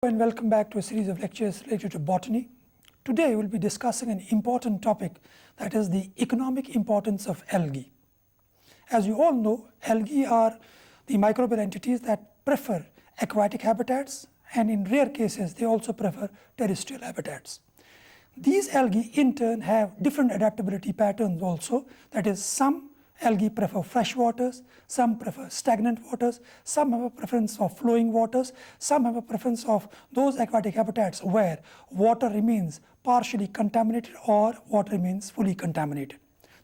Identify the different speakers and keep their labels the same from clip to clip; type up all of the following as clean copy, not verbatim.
Speaker 1: And welcome back to a series of lectures related to botany. Today we'll be discussing an important topic, that is the economic importance of algae. As you all know, algae are the microbial entities that prefer aquatic habitats, and in rare cases they also prefer terrestrial habitats. These algae in turn have different adaptability patterns also, that is, some algae prefer fresh waters, some prefer stagnant waters, some have a preference of flowing waters, some have a preference of those aquatic habitats where water remains partially contaminated or water remains fully contaminated.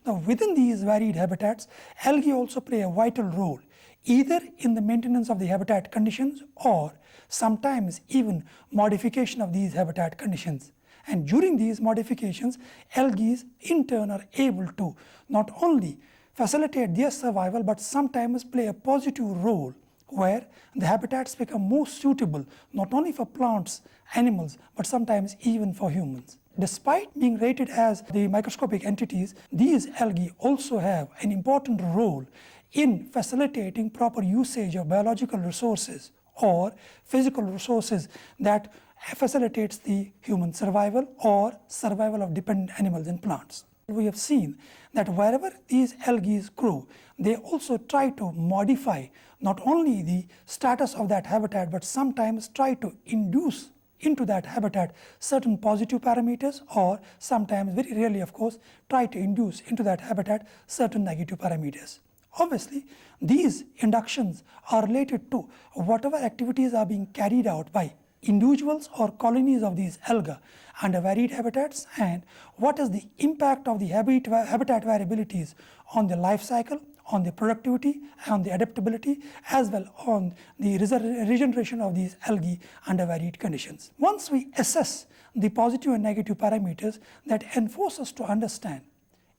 Speaker 1: Now, within these varied habitats, algae also play a vital role, either in the maintenance of the habitat conditions or sometimes even modification of these habitat conditions. And during these modifications, algae in turn are able to not only facilitate their survival but sometimes play a positive role where the habitats become more suitable not only for plants, animals, but sometimes even for humans. Despite being rated as the microscopic entities, these algae also have an important role in facilitating proper usage of biological resources or physical resources that facilitates the human survival or survival of dependent animals and plants. We have seen that wherever these algae grow, they also try to modify not only the status of that habitat, but sometimes try to induce into that habitat certain positive parameters, or sometimes, very rarely of course, try to induce into that habitat certain negative parameters. Obviously, these inductions are related to whatever activities are being carried out by individuals or colonies of these algae under varied habitats, and what is the impact of the habitat variabilities on the life cycle, on the productivity, on the adaptability, as well on the regeneration of these algae under varied conditions. Once we assess the positive and negative parameters, that enforce us to understand,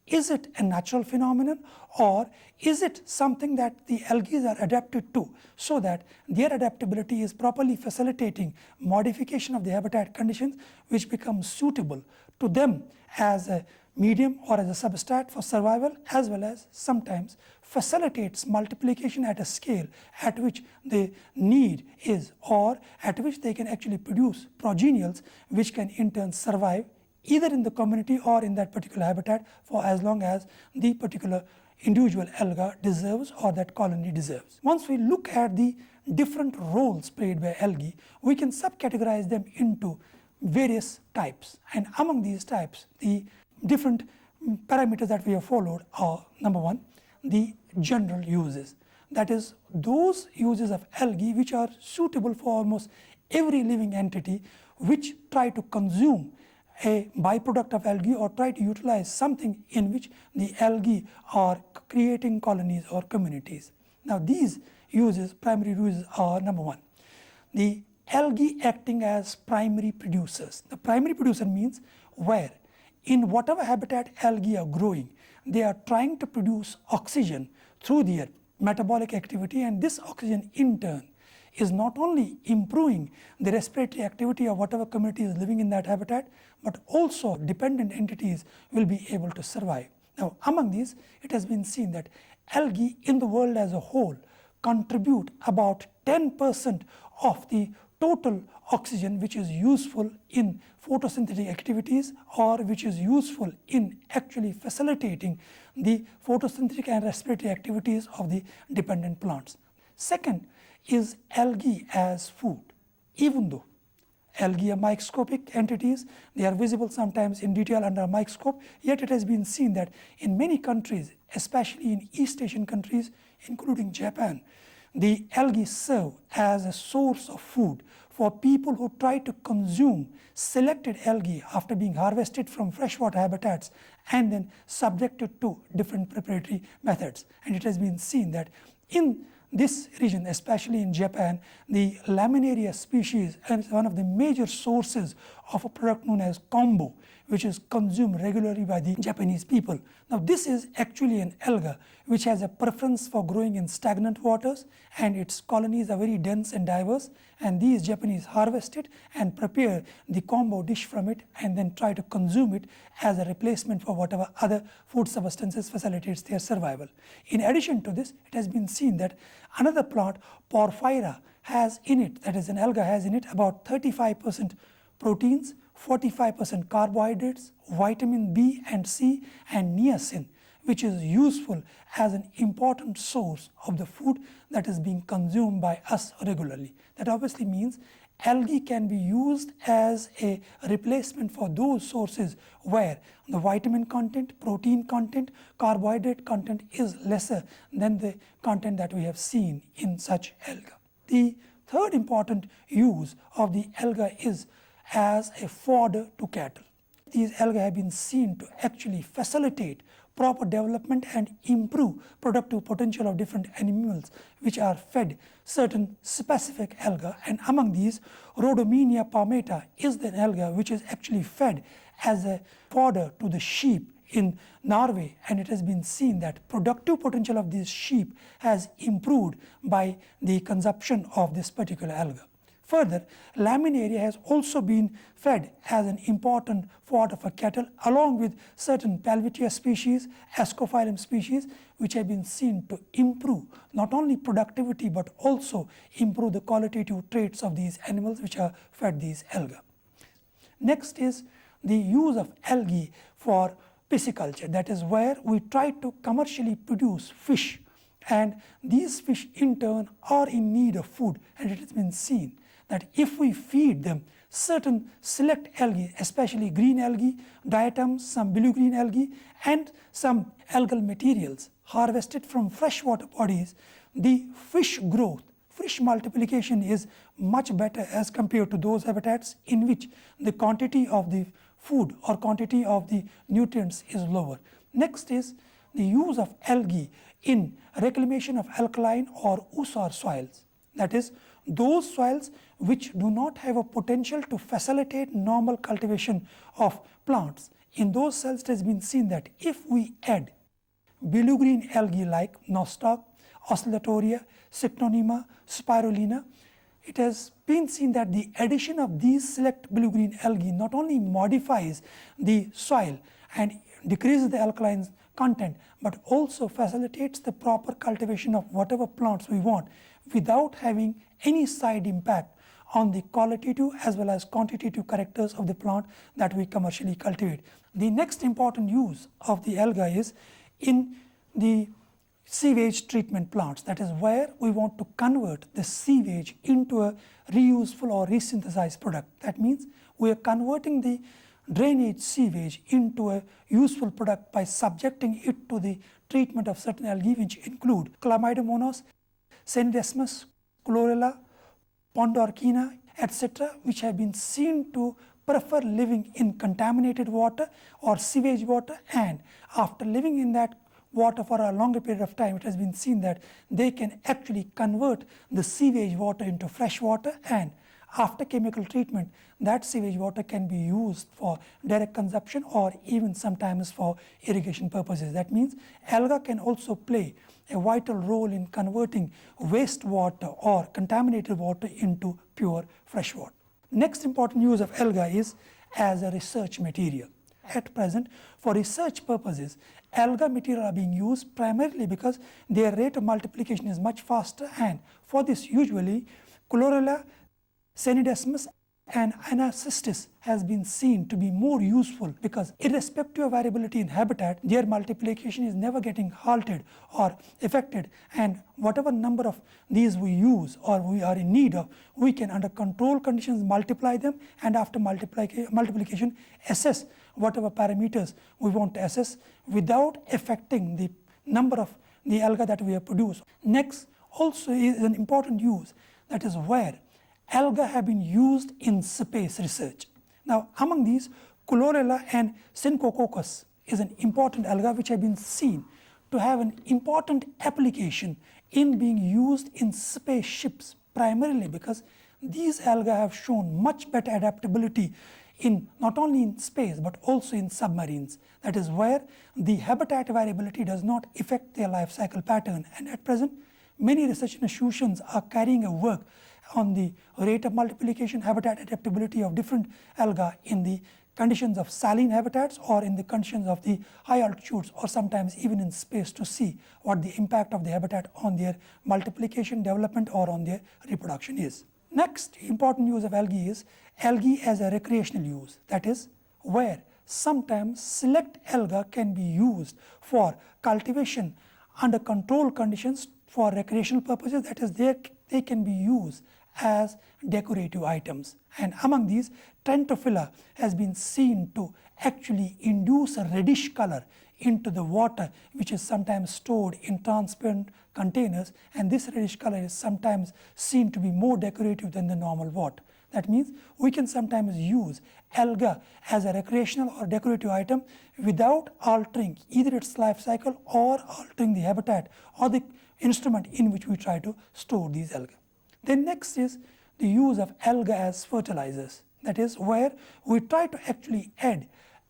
Speaker 1: is it a natural phenomenon or is it something that the algae are adapted to, so that their adaptability is properly facilitating modification of the habitat conditions which become suitable to them as a medium or as a substrate for survival, as well as sometimes facilitates multiplication at a scale at which the need is, or at which they can actually produce progenials which can in turn survive either in the community or in that particular habitat for as long as the particular individual alga deserves or that colony deserves. Once we look at the different roles played by algae, we can subcategorize them into various types, and among these types, the different parameters that we have followed are: number one, the general uses, that is, those uses of algae which are suitable for almost every living entity which try to consume a byproduct of algae or try to utilize something in which the algae are creating colonies or communities. Now, these uses, primary uses, are: number one, the algae acting as primary producers. The primary producer means where in whatever habitat algae are growing, they are trying to produce oxygen through their metabolic activity, and this oxygen in turn is not only improving the respiratory activity of whatever community is living in that habitat, but also dependent entities will be able to survive. Now, among these, it has been seen that algae in the world as a whole contribute about 10% of the total oxygen which is useful in photosynthetic activities, or which is useful in actually facilitating the photosynthetic and respiratory activities of the dependent plants. Second is algae as food. Even though algae are microscopic entities, they are visible sometimes in detail under a microscope, yet it has been seen that in many countries, especially in East Asian countries, including Japan, the algae serve as a source of food for people who try to consume selected algae after being harvested from freshwater habitats and then subjected to different preparatory methods. And it has been seen that in this region, especially in Japan, the laminaria species is one of the major sources of a product known as kombu, which is consumed regularly by the Japanese people. Now, this is actually an alga which has a preference for growing in stagnant waters, and its colonies are very dense and diverse, and these Japanese harvest it and prepare the kombu dish from it and then try to consume it as a replacement for whatever other food substances facilitates their survival. In addition to this, it has been seen that another plant, Porphyra, has in it, that is an alga has in it about 35% proteins, 45% carbohydrates, vitamin B and C and niacin, which is useful as an important source of the food that is being consumed by us regularly. That obviously means algae can be used as a replacement for those sources where the vitamin content, protein content, carbohydrate content is lesser than the content that we have seen in such alga. The third important use of the alga is as a fodder to cattle. These algae have been seen to actually facilitate proper development and improve productive potential of different animals which are fed certain specific alga, and among these Rhodomenia palmata is the alga which is actually fed as a fodder to the sheep in Norway, and it has been seen that productive potential of these sheep has improved by the consumption of this particular alga. Further, laminaria has also been fed as an important fodder for cattle along with certain Palvitia species, Ascophyllum species, which have been seen to improve not only productivity but also improve the qualitative traits of these animals which are fed these alga. Next is the use of algae for pisciculture, that is where we try to commercially produce fish, and these fish in turn are in need of food, and it has been seen that if we feed them certain select algae, especially green algae, diatoms, some blue-green algae and some algal materials harvested from freshwater bodies, the fish growth, fish multiplication is much better as compared to those habitats in which the quantity of the food or quantity of the nutrients is lower. Next is the use of algae in reclamation of alkaline or ooser soils, that is those soils which do not have a potential to facilitate normal cultivation of plants. In those soils, it has been seen that if we add blue-green algae like nostoc, oscillatoria, cyctonema, spirulina, it has been seen that the addition of these select blue-green algae not only modifies the soil and decreases the alkaline content, but also facilitates the proper cultivation of whatever plants we want without having any side impact on the qualitative as well as quantitative characters of the plant that we commercially cultivate. The next important use of the alga is in the sewage treatment plants, that is where we want to convert the sewage into a reuseful or resynthesized product. That means we are converting the drainage sewage into a useful product by subjecting it to the treatment of certain algae which include Chlamydomonas, Senidesmus, Chlorella, Pondorcina, etc., which have been seen to prefer living in contaminated water or sewage water, and after living in that water for a longer period of time, it has been seen that they can actually convert the sewage water into fresh water, and after chemical treatment, that sewage water can be used for direct consumption or even sometimes for irrigation purposes. That means alga can also play a vital role in converting wastewater or contaminated water into pure fresh water. Next important use of alga is as a research material. At present, for research purposes, alga material are being used primarily because their rate of multiplication is much faster, and for this usually Chlorella, Senidesmus and Anacystis has been seen to be more useful because irrespective of variability in habitat, their multiplication is never getting halted or affected, and whatever number of these we use or we are in need of, we can under control conditions multiply them, and after multiplication assess whatever parameters we want to assess without affecting the number of the alga that we have produced. Next also is an important use, that is where alga have been used in space research. Now, among these, Chlorella and Syncococcus is an important alga which have been seen to have an important application in being used in spaceships, primarily because these alga have shown much better adaptability in not only in space but also in submarines. That is where the habitat variability does not affect their life cycle pattern, and at present many research institutions are carrying a work on the rate of multiplication, habitat adaptability of different alga in the conditions of saline habitats or in the conditions of the high altitudes, or sometimes even in space, to see what the impact of the habitat on their multiplication, development, or on their reproduction is. Next important use of algae is algae as a recreational use, that is where sometimes select algae can be used for cultivation under controlled conditions for recreational purposes, that is they can be used as decorative items. And among these, Tentophila has been seen to actually induce a reddish color into the water, which is sometimes stored in transparent containers, and this reddish color is sometimes seen to be more decorative than the normal water. That means we can sometimes use algae as a recreational or decorative item without altering either its life cycle or altering the habitat or the instrument in which we try to store these algae. Then next is the use of algae as fertilizers, that is where we try to actually add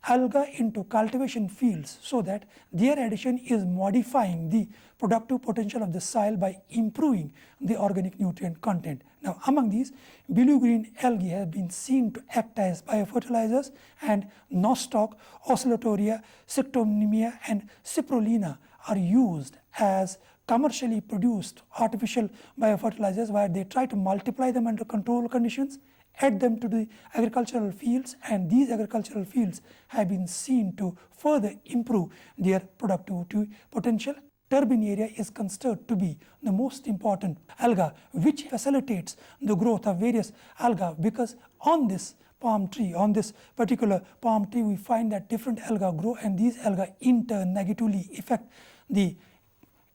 Speaker 1: algae into cultivation fields so that their addition is modifying the productive potential of the soil by improving the organic nutrient content. Now among these, blue-green algae have been seen to act as biofertilizers, and nostoc, oscillatoria, cyctonemia, and cyprolina are used as commercially produced artificial biofertilizers, where they try to multiply them under controlled conditions, add them to the agricultural fields, and these agricultural fields have been seen to further improve their productivity potential. Turbinaria is considered to be the most important alga which facilitates the growth of various algae, because on this palm tree, on this particular palm tree, we find that different algae grow, and these algae in turn negatively affect the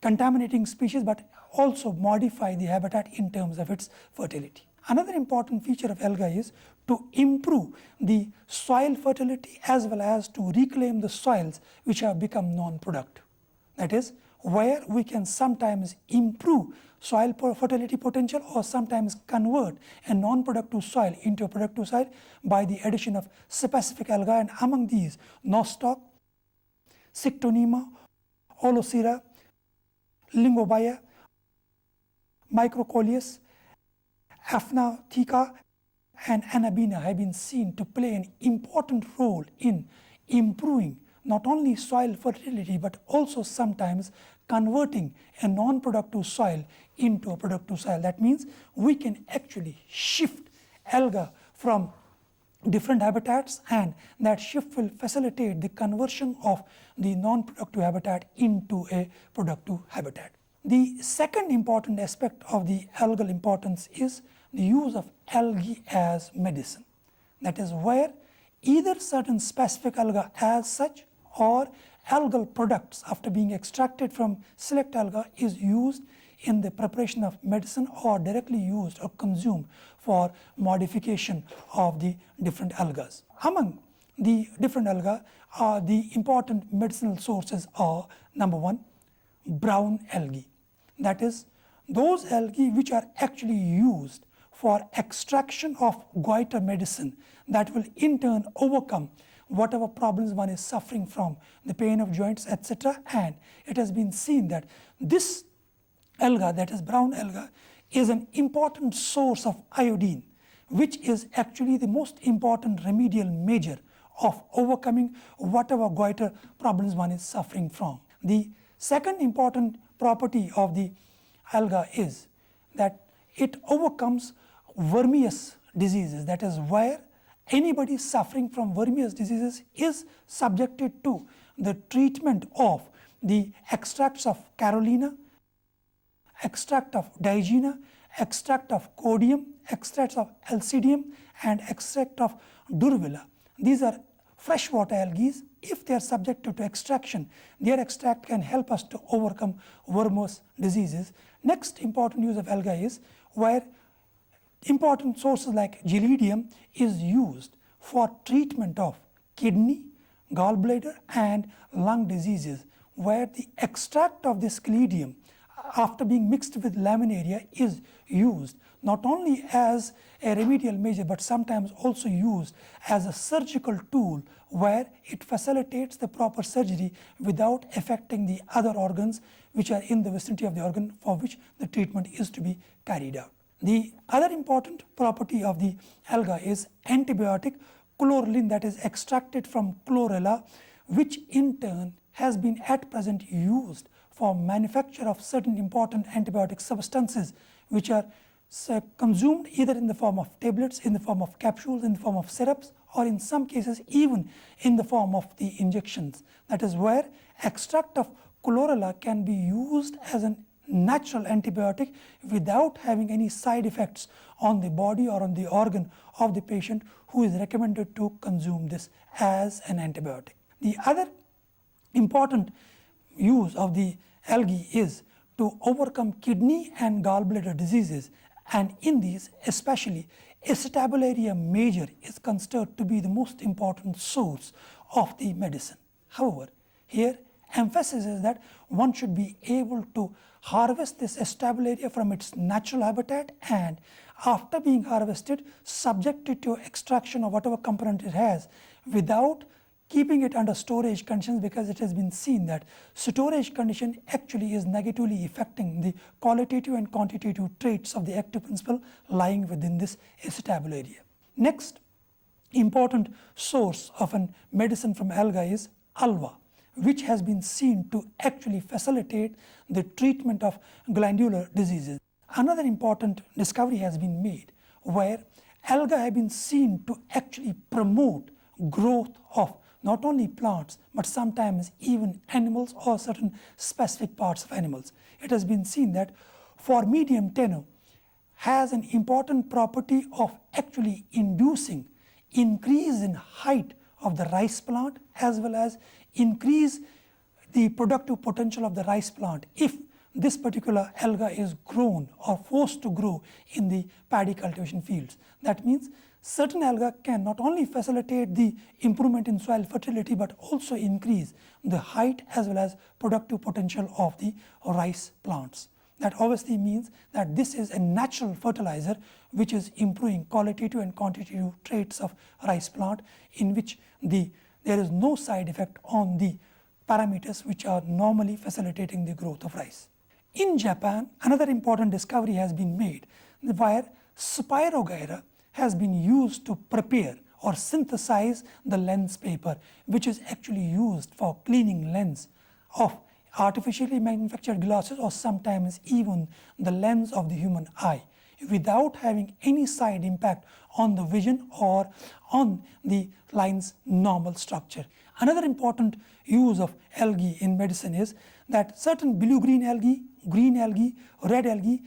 Speaker 1: contaminating species but also modify the habitat in terms of its fertility. Another important feature of algae is to improve the soil fertility as well as to reclaim the soils which have become non-productive. That is where we can sometimes improve soil fertility potential or sometimes convert a non-productive soil into a productive soil by the addition of specific algae, and among these nostoc, cyctonema, olocera, lingobia, microcoleus, Aphnatheca, and Anabina have been seen to play an important role in improving not only soil fertility but also sometimes converting a non-productive soil into a productive soil. That means we can actually shift algae from different habitats, and that shift will facilitate the conversion of the non-productive habitat into a productive habitat. The second important aspect of the algal importance is the use of algae as medicine. That is where either certain specific algae as such or algal products after being extracted from select algae is used in the preparation of medicine or directly used or consumed for modification of the different algae. Among the different algae, the important medicinal sources are: number one, brown algae. That is those algae which are actually used for extraction of goiter medicine that will in turn overcome whatever problems one is suffering from, the pain of joints, etc. And it has been seen that this alga, that is brown alga, is an important source of iodine, which is actually the most important remedial measure of overcoming whatever goiter problems one is suffering from. The second important property of the alga is that it overcomes vermeous diseases. That is where anybody suffering from vermeous diseases is subjected to the treatment of the extracts of carolina, extract of diegina, extract of codium, extracts of alcidium, and extract of durvilla. These are freshwater algae. If they are subjected to extraction, their extract can help us to overcome vermeous diseases. Next important use of algae is where important sources like gelidium is used for treatment of kidney, gallbladder, and lung diseases, where the extract of this gelidium after being mixed with laminaria is used not only as a remedial measure but sometimes also used as a surgical tool, where it facilitates the proper surgery without affecting the other organs which are in the vicinity of the organ for which the treatment is to be carried out. The other important property of the alga is antibiotic chlorelin that is extracted from chlorella, which in turn has been at present used for manufacture of certain important antibiotic substances, which are consumed either in the form of tablets, in the form of capsules, in the form of syrups, or in some cases even in the form of the injections. That is where extract of chlorella can be used as a natural antibiotic without having any side effects on the body or on the organ of the patient who is recommended to consume this as an antibiotic. The other important use of the algae is to overcome kidney and gallbladder diseases, and in these especially Acetabularia major is considered to be the most important source of the medicine. However, here emphasis is that one should be able to harvest this Acetabularia from its natural habitat, and after being harvested, subject it to extraction of whatever component it has without keeping it under storage conditions, because it has been seen that storage condition actually is negatively affecting the qualitative and quantitative traits of the active principle lying within this Acetabularia. Next important source of an medicine from algae is alva, which has been seen to actually facilitate the treatment of glandular diseases. Another important discovery has been made where algae have been seen to actually promote growth of not only plants but sometimes even animals or certain specific parts of animals. It has been seen that Formedium tenuis has an important property of actually inducing increase in height of the rice plant as well as increase the productive potential of the rice plant if this particular alga is grown or forced to grow in the paddy cultivation fields. That means certain alga can not only facilitate the improvement in soil fertility but also increase the height as well as productive potential of the rice plants. That obviously means that this is a natural fertilizer which is improving qualitative and quantitative traits of rice plant, in which there is no side effect on the parameters which are normally facilitating the growth of rice. In Japan, another important discovery has been made where Spirogyra has been used to prepare or synthesize the lens paper, which is actually used for cleaning lens of artificially manufactured glasses or sometimes even the lens of the human eye, without having any side impact on the vision or on the line's normal structure. Another important use of algae in medicine is that certain blue-green algae, green algae, red algae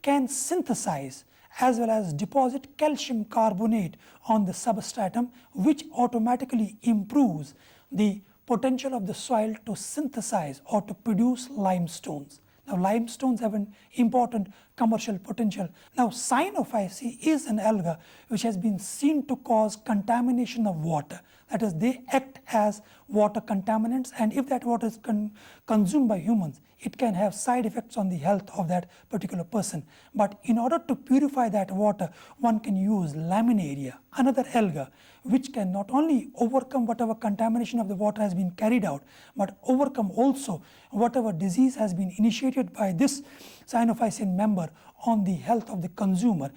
Speaker 1: can synthesize as well as deposit calcium carbonate on the substratum, which automatically improves the potential of the soil to synthesize or to produce limestones. Now, limestones have an important commercial potential. Now, Cyanophyceae is an alga which has been seen to cause contamination of water. That is, they act as water contaminants, and if that water is consumed by humans, it can have side effects on the health of that particular person. But in order to purify that water, one can use Laminaria, another alga, which can not only overcome whatever contamination of the water has been carried out, but overcome also whatever disease has been initiated by this Cyanophycean member on the health of the consumer,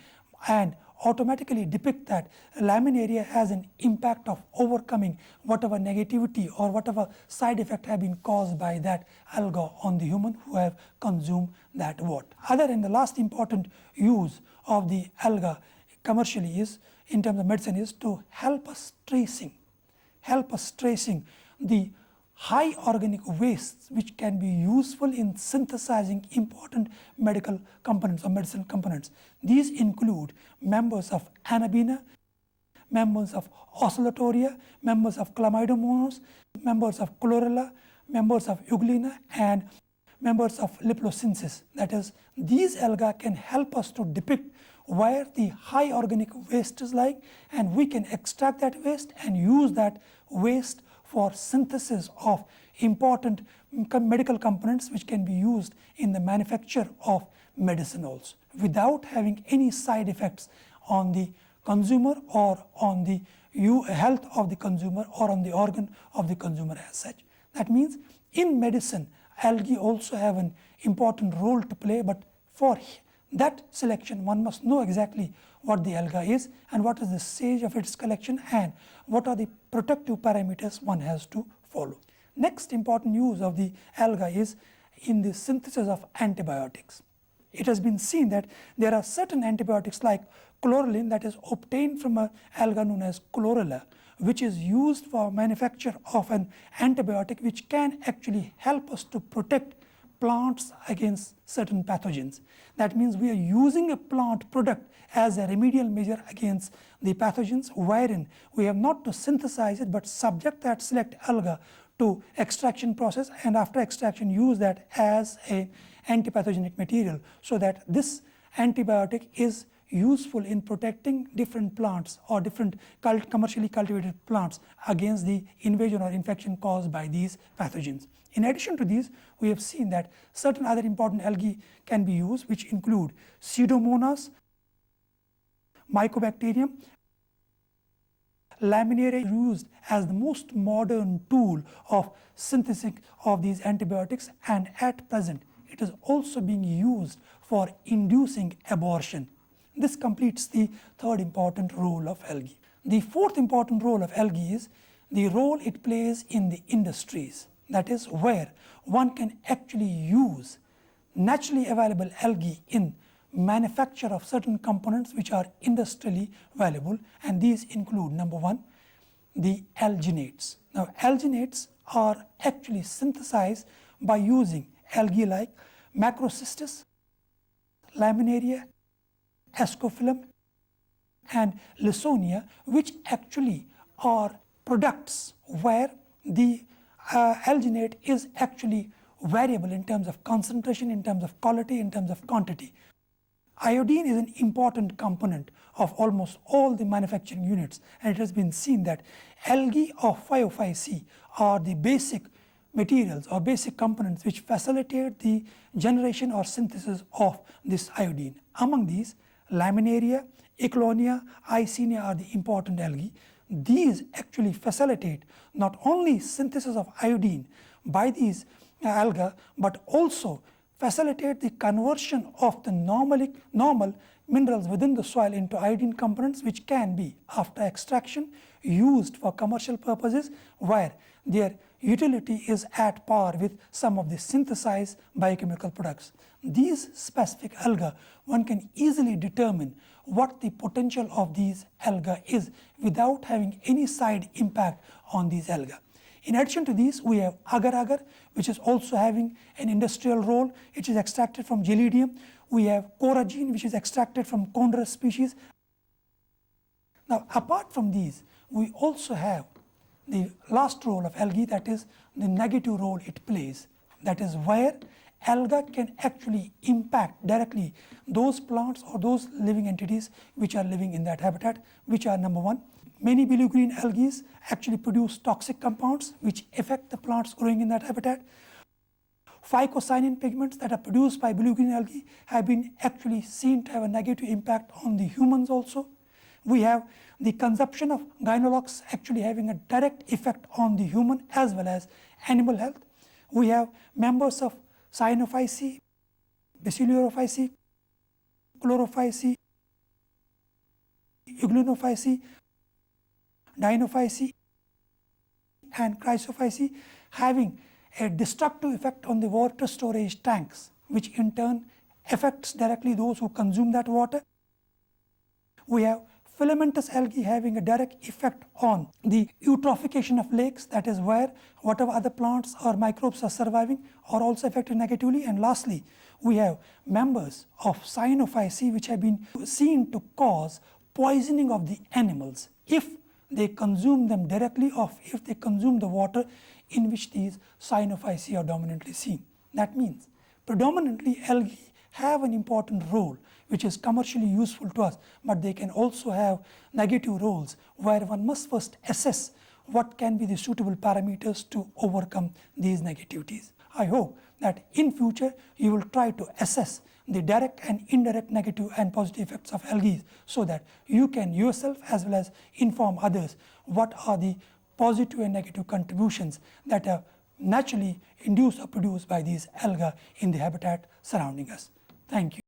Speaker 1: and automatically depict that Laminaria has an impact of overcoming whatever negativity or whatever side effect have been caused by that alga on the human who have consumed that water. Other and the last important use of the alga commercially is, in terms of medicine, is to help us tracing the high organic wastes which can be useful in synthesizing important medical components or medicinal components. These include members of Anabina, members of Oscillatoria, members of Chlamydomonas, members of Chlorella, members of Euglena, and members of Liplocensis. That is, these algae can help us to depict where the high organic waste is lying, and we can extract that waste and use that waste for synthesis of important medical components which can be used in the manufacture of medicine also, without having any side effects on the consumer or on the health of the consumer or on the organ of the consumer as such. That means in medicine, algae also have an important role to play, but for that selection, one must know exactly what the alga is and what is the stage of its collection and what are the protective parameters one has to follow. Next important use of the alga is in the synthesis of antibiotics. It has been seen that there are certain antibiotics like chlorelin that is obtained from an alga known as chlorella, which is used for manufacture of an antibiotic which can actually help us to protect plants against certain pathogens. That means we are using a plant product as a remedial measure against the pathogens, wherein we have not to synthesize it but subject that select alga to extraction process, and after extraction use that as a antipathogenic material, so that this antibiotic is useful in protecting different plants or different commercially cultivated plants against the invasion or infection caused by these pathogens. In addition to these, we have seen that certain other important algae can be used, which include Pseudomonas, Mycobacterium. Laminaria is used as the most modern tool of synthesis of these antibiotics, and at present it is also being used for inducing abortion. This completes the third important role of algae. The fourth important role of algae is the role it plays in the industries. That is where one can actually use naturally available algae in manufacture of certain components which are industrially valuable, and these include number one, the alginates. Now alginates are actually synthesized by using algae like Macrocystis, Laminaria, Ascophyllum and Lysonia, which actually are products where the alginate is actually variable in terms of concentration, in terms of quality, in terms of quantity. Iodine is an important component of almost all the manufacturing units, and it has been seen that algae of 505C are the basic materials or basic components which facilitate the generation or synthesis of this iodine. Among these, Laminaria, Ecklonia, Icenia are the important algae. These actually facilitate not only synthesis of iodine by these algae, but also facilitate the conversion of the normal minerals within the soil into iodine components, which can be, after extraction, used for commercial purposes, where their utility is at par with some of the synthesized biochemical products. These specific algae, one can easily determine what the potential of these algae is without having any side impact on these algae. In addition to these, we have agar-agar, which is also having an industrial role. It is extracted from Gelidium. We have coragine, which is extracted from Chondrus species. Now, apart from these, we also have the last role of algae, that is the negative role it plays. That is where algae can actually impact directly those plants or those living entities which are living in that habitat, which are number one, many blue-green algae actually produce toxic compounds which affect the plants growing in that habitat. Phycocyanin pigments that are produced by blue-green algae have been actually seen to have a negative impact on the humans also. We have the consumption of gynolocks actually having a direct effect on the human as well as animal health. We have members of Cyanophyceae, Basilurophyceae, Chlorophyceae, Euglenophyceae, Dinophyceae and Chrysophyceae having a destructive effect on the water storage tanks, which in turn affects directly those who consume that water. We have filamentous algae having a direct effect on the eutrophication of lakes, that is where whatever other plants or microbes are surviving are also affected negatively. And lastly, we have members of Cyanophyceae which have been seen to cause poisoning of the animals if they consume them directly or if they consume the water in which these Cyanophyceae are dominantly seen. That means predominantly algae have an important role which is commercially useful to us, but they can also have negative roles where one must first assess what can be the suitable parameters to overcome these negativities. I hope that in future you will try to assess the direct and indirect negative and positive effects of algae so that you can yourself as well as inform others what are the positive and negative contributions that are naturally induced or produced by these algae in the habitat surrounding us. Thank you.